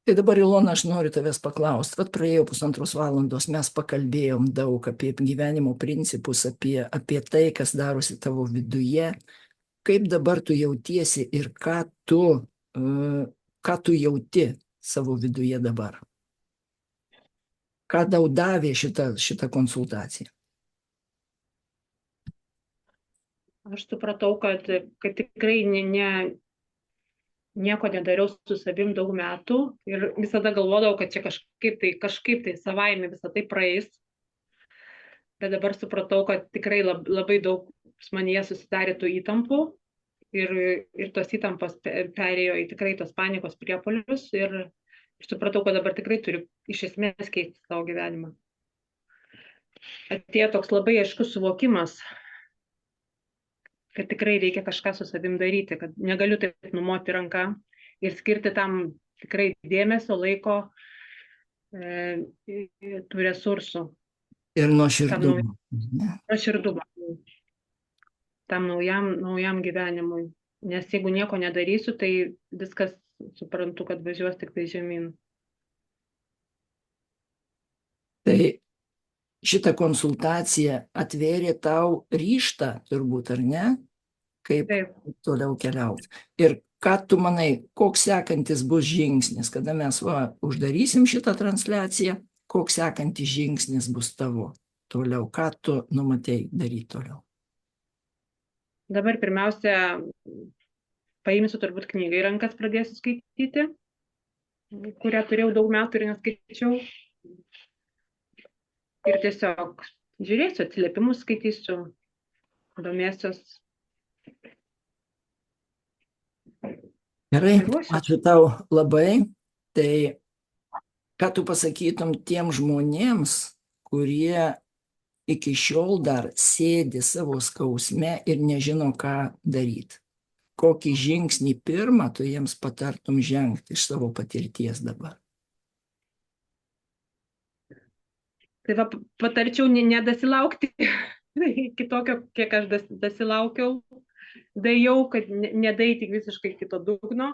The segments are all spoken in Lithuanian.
Tai dabar, Ilona, aš noriu tavęs paklausti. Vat praėjo 1,5 valandos, mes pakalbėjom daug apie gyvenimo principus, apie tai, kas darosi tavo viduje. Kaip dabar tu jautiesi ir ką tu jauti savo viduje dabar? Ką tau davė šita konsultacija? Aš supratau, kad tikrai nieko nedariau su savim daug metų ir visada galvodavau, kad čia kažkaip tai savaime visą tai praeis. Bet dabar supratau, kad tikrai labai daug manyje susidarė tų įtampų ir tos įtampos perėjo į tikrai tos panikos priepuolius ir supratau, kad dabar tikrai turiu iš esmės keisti savo gyvenimą. Atėjo toks labai aiškus suvokimas, kad tikrai reikia kažką su savim daryti, kad negaliu taip numoti ranką ir skirti tam tikrai dėmesio, laiko, tų resursų. Ir nuoširdumą. Nuoširdumą. Tam naujam gyvenimui. Nes jeigu nieko nedarysiu, tai viskas suprantu, kad važiuos tik tai žemyn. Tai šitą konsultaciją atvėrė tau ryžtą, turbūt, ar ne? Kaip toliau keliauti. Ir ką tu manai, koks sekantis bus žingsnis, kada mes uždarysim šitą transliaciją, koks sekantis žingsnis bus tavo toliau, ką tu numatei daryti toliau? Dabar pirmiausia, paimsiu turbūt knygą į rankas, pradėsiu skaityti, kurią turėjau daug metų ir neskaičiau. Ir tiesiog žiūrėsiu, atsiliepimus skaitysiu, domėsiuos. Gerai, ačiū tau labai. Tai ką tu pasakytum tiem žmonėms, kurie iki šiol dar sėdi savo skausme ir nežino, ką daryti? Kokį žingsnį pirmą tu jiems patartum žengti iš savo patirties dabar? Tai patarčiau nedasilaukti kitokio, kiek aš dasilaukiau. Dėjau, kad nedaeiti visiškai kito dugno,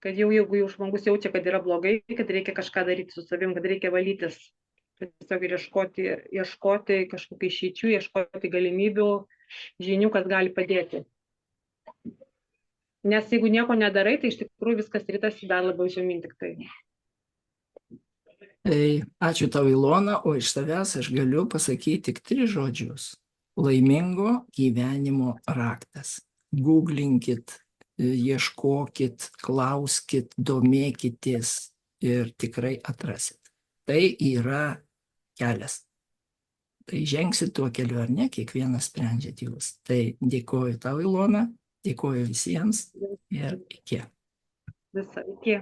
kad jeigu jau žmogus jaučia, kad yra blogai, kad reikia kažką daryti su savim, kad reikia valytis. Tiesiog ir ieškoti kažkokių išeičių, ieškoti galimybių, žinių, kas gali padėti. Nes jeigu nieko nedarai, tai iš tikrųjų viskas ritasi dar labiau žemyn tik tai. Tai ačiū tau, Ilona, o iš savęs aš galiu pasakyti tik 3 žodžius. Laimingo gyvenimo raktas. Googlinkit, ieškokit, klauskit, domėkitės ir tikrai atrasit. Tai yra kelias. Tai žengsit tuo keliu ar ne, kiekvienas sprendžiat jūs. Tai dėkoju tau, Ilona, dėkoju visiems ir iki. Iki.